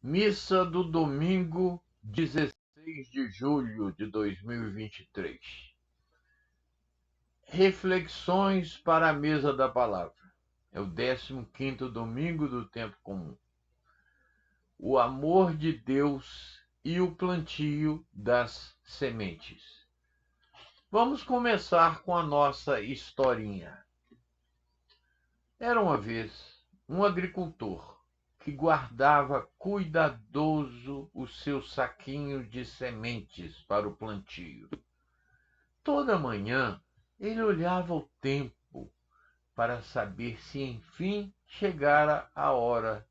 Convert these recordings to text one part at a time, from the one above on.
Missa do domingo 16 de julho de 2023. Reflexões para a mesa da palavra. É o 15º domingo do tempo comum. O amor de Deus e o plantio das sementes. Vamos começar com a nossa historinha. Era uma vez um agricultor que guardava cuidadoso o seu saquinho de sementes para o plantio. Toda manhã ele olhava o tempo para saber se enfim chegara a hora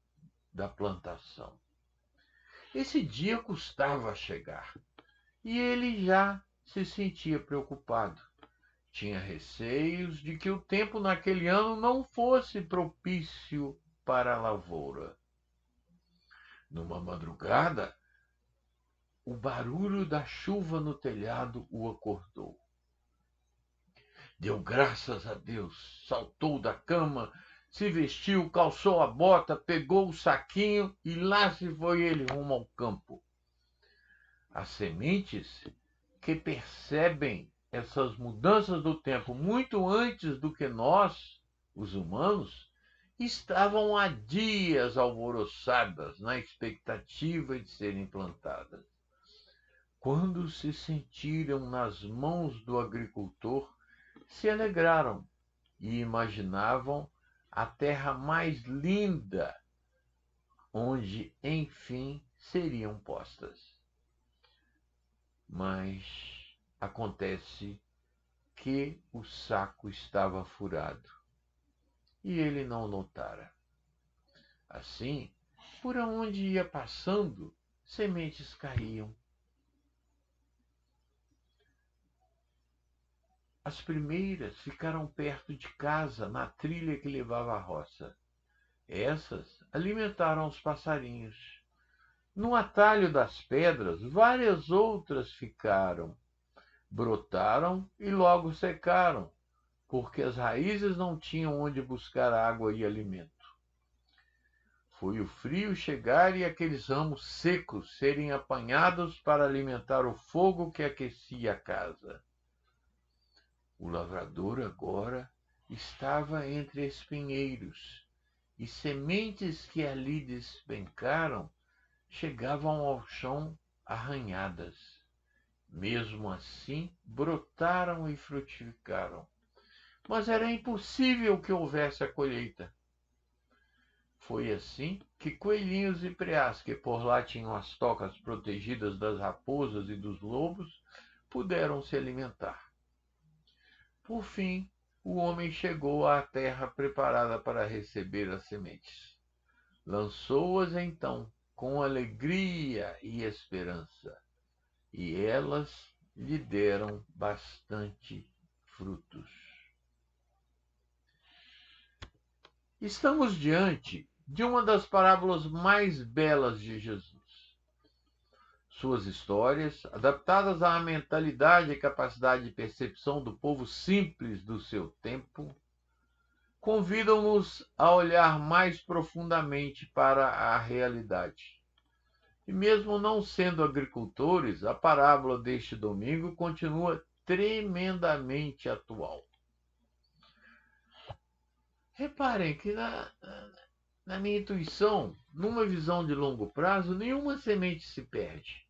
da plantação. Esse dia custava chegar e ele já se sentia preocupado. Tinha receios de que o tempo naquele ano não fosse propício para a lavoura. Numa madrugada, o barulho da chuva no telhado o acordou. Deu graças a Deus, saltou da cama, se vestiu, calçou a bota, pegou o saquinho e lá se foi ele rumo ao campo. As sementes que percebem essas mudanças do tempo muito antes do que nós, os humanos, estavam há dias alvoroçadas na expectativa de serem plantadas. Quando se sentiram nas mãos do agricultor, se alegraram e imaginavam a terra mais linda, onde, enfim, seriam postas. Mas acontece que o saco estava furado e ele não notara. Assim, por onde ia passando, sementes caíam. As primeiras ficaram perto de casa, na trilha que levava à roça. Essas alimentaram os passarinhos. No atalho das pedras, várias outras ficaram, brotaram e logo secaram, porque as raízes não tinham onde buscar água e alimento. Foi o frio chegar e aqueles ramos secos serem apanhados para alimentar o fogo que aquecia a casa. O lavrador agora estava entre espinheiros, e sementes que ali despencaram chegavam ao chão arranhadas. Mesmo assim, brotaram e frutificaram. Mas era impossível que houvesse a colheita. Foi assim que coelhinhos e preás, que por lá tinham as tocas protegidas das raposas e dos lobos, puderam se alimentar. Por fim, o homem chegou à terra preparada para receber as sementes. Lançou-as então com alegria e esperança, e elas lhe deram bastante frutos. Estamos diante de uma das parábolas mais belas de Jesus. Suas histórias, adaptadas à mentalidade e capacidade de percepção do povo simples do seu tempo, convidam-nos a olhar mais profundamente para a realidade. E mesmo não sendo agricultores, a parábola deste domingo continua tremendamente atual. Reparem que na minha intuição, numa visão de longo prazo, nenhuma semente se perde.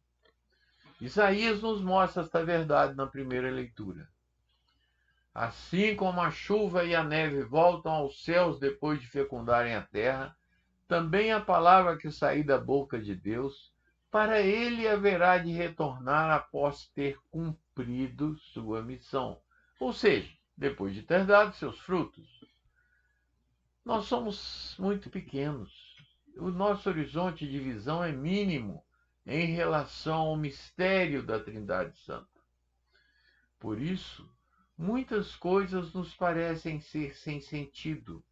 Isaías nos mostra esta verdade na primeira leitura. Assim como a chuva e a neve voltam aos céus depois de fecundarem a terra, também a palavra que sair da boca de Deus, para ele haverá de retornar após ter cumprido sua missão, ou seja, depois de ter dado seus frutos. Nós somos muito pequenos. O nosso horizonte de visão é mínimo em relação ao mistério da Trindade Santa. Por isso, muitas coisas nos parecem ser sem sentido,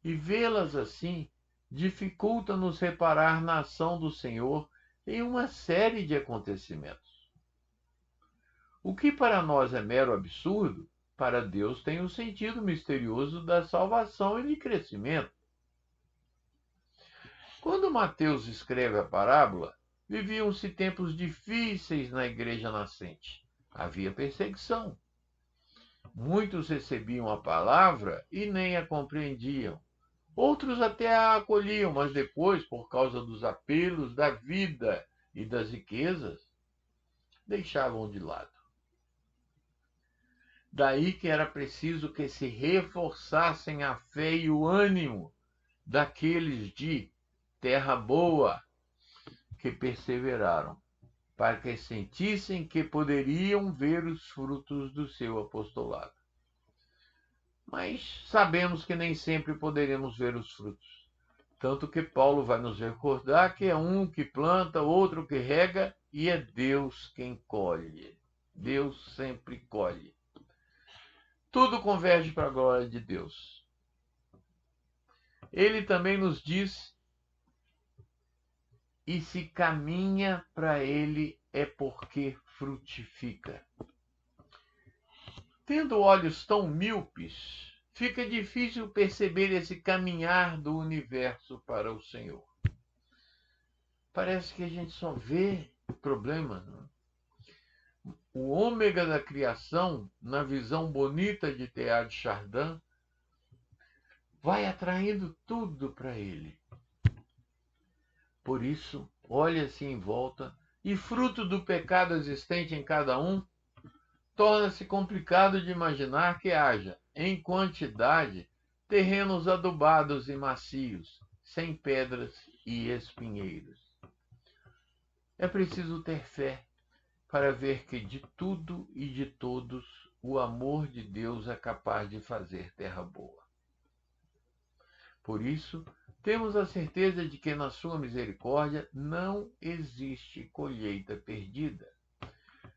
e vê-las assim dificulta-nos reparar na ação do Senhor em uma série de acontecimentos. O que para nós é mero absurdo, para Deus tem o sentido misterioso da salvação e de crescimento. Quando Mateus escreve a parábola, viviam-se tempos difíceis na igreja nascente. Havia perseguição. Muitos recebiam a palavra e nem a compreendiam. Outros até a acolhiam, mas depois, por causa dos apelos da vida e das riquezas, deixavam de lado. Daí que era preciso que se reforçassem a fé e o ânimo daqueles de terra boa que perseveraram, para que sentissem que poderiam ver os frutos do seu apostolado. Mas sabemos que nem sempre poderemos ver os frutos. Tanto que Paulo vai nos recordar que é um que planta, outro que rega, e é Deus quem colhe. Deus sempre colhe. Tudo converge para a glória de Deus. Ele também nos diz: e se caminha para ele é porque frutifica. Tendo olhos tão míopes, fica difícil perceber esse caminhar do universo para o Senhor. Parece que a gente só vê problemas. Não? O ômega da criação, na visão bonita de Teilhard de Chardin, vai atraindo tudo para ele. Por isso, olha-se em volta e, fruto do pecado existente em cada um, torna-se complicado de imaginar que haja, em quantidade, terrenos adubados e macios, sem pedras e espinheiros. É preciso ter fé para ver que de tudo e de todos o amor de Deus é capaz de fazer terra boa. Por isso, temos a certeza de que na sua misericórdia não existe colheita perdida.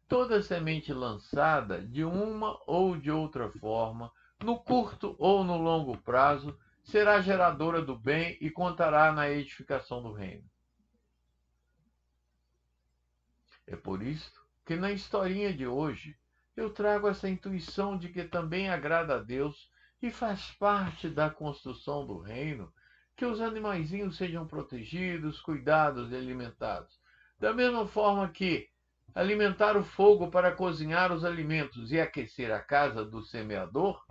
Toda semente lançada, de uma ou de outra forma, no curto ou no longo prazo, será geradora do bem e contará na edificação do reino. É por isso que na historinha de hoje eu trago essa intuição de que também agrada a Deus e faz parte da construção do reino que os animaizinhos sejam protegidos, cuidados e alimentados. Da mesma forma que alimentar o fogo para cozinhar os alimentos e aquecer a casa do semeador,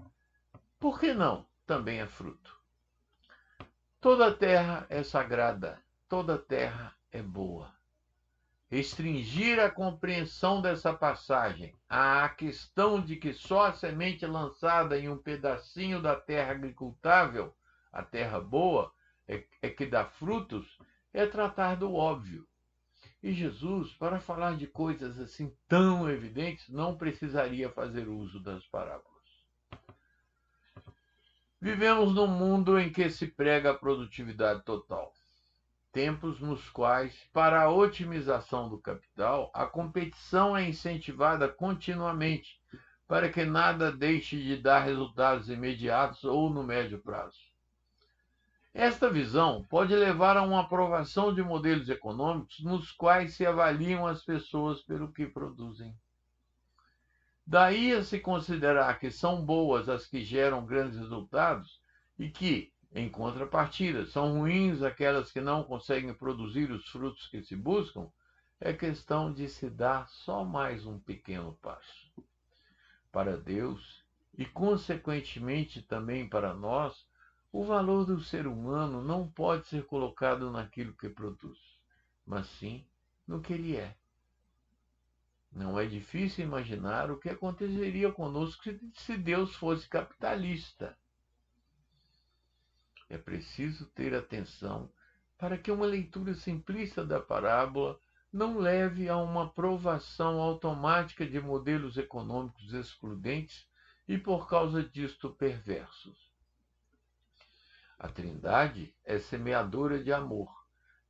por que não também é fruto? Toda terra é sagrada, toda terra é boa. Restringir a compreensão dessa passagem à questão de que só a semente lançada em um pedacinho da terra agricultável, a terra boa, é que dá frutos, é tratar do óbvio. E Jesus, para falar de coisas assim tão evidentes, não precisaria fazer uso das parábolas. Vivemos num mundo em que se prega a produtividade total. Tempos nos quais, para a otimização do capital, a competição é incentivada continuamente, para que nada deixe de dar resultados imediatos ou no médio prazo. Esta visão pode levar a uma aprovação de modelos econômicos nos quais se avaliam as pessoas pelo que produzem. Daí a se considerar que são boas as que geram grandes resultados e que, em contrapartida, são ruins aquelas que não conseguem produzir os frutos que se buscam, é questão de se dar só mais um pequeno passo. Para Deus, e consequentemente também para nós, o valor do ser humano não pode ser colocado naquilo que produz, mas sim no que ele é. Não é difícil imaginar o que aconteceria conosco se Deus fosse capitalista. É preciso ter atenção para que uma leitura simplista da parábola não leve a uma aprovação automática de modelos econômicos excludentes e, por causa disto, perversos. A Trindade é semeadora de amor,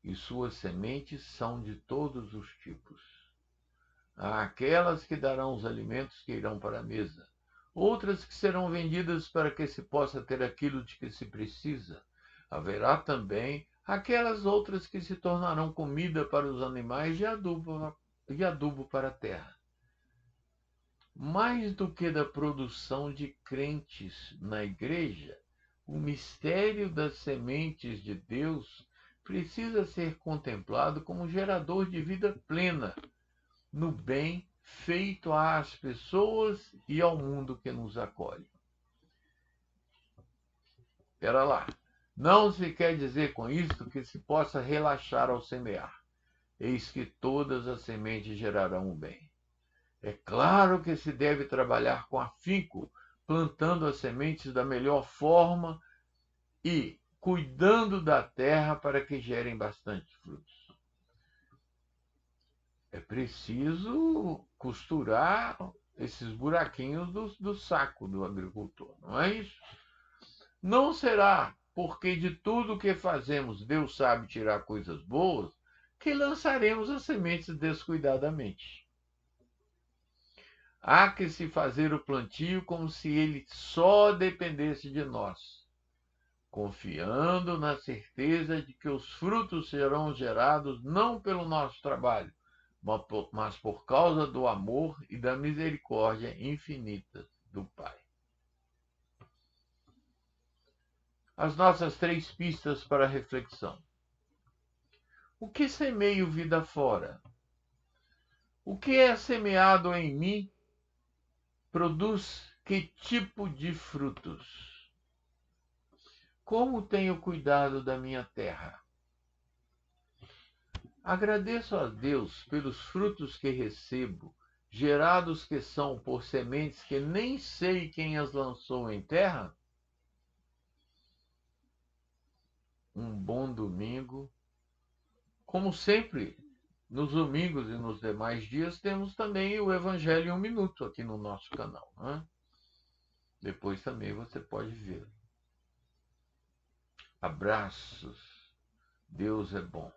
e suas sementes são de todos os tipos. Há aquelas que darão os alimentos que irão para a mesa, outras que serão vendidas para que se possa ter aquilo de que se precisa. Haverá também aquelas outras que se tornarão comida para os animais e adubo para a terra. Mais do que da produção de crentes na igreja, o mistério das sementes de Deus precisa ser contemplado como gerador de vida plena no bem feito às pessoas e ao mundo que nos acolhe. Espera lá. Não se quer dizer com isto que se possa relaxar ao semear. Eis que todas as sementes gerarão o bem. É claro que se deve trabalhar com afinco, plantando as sementes da melhor forma e cuidando da terra para que gerem bastante frutos. É preciso costurar esses buraquinhos do saco do agricultor, não é isso? Não será porque de tudo que fazemos Deus sabe tirar coisas boas que lançaremos as sementes descuidadamente. Há que se fazer o plantio como se ele só dependesse de nós, confiando na certeza de que os frutos serão gerados não pelo nosso trabalho, mas por causa do amor e da misericórdia infinita do Pai. As nossas 3 pistas para reflexão. O que semeio vida fora? O que é semeado em mim produz que tipo de frutos? Como tenho cuidado da minha terra? Agradeço a Deus pelos frutos que recebo, gerados que são por sementes que nem sei quem as lançou em terra? Um bom domingo. Como sempre, nos domingos e nos demais dias, temos também o Evangelho em 1 minuto aqui no nosso canal. Né? Depois também você pode ver. Abraços. Deus é bom.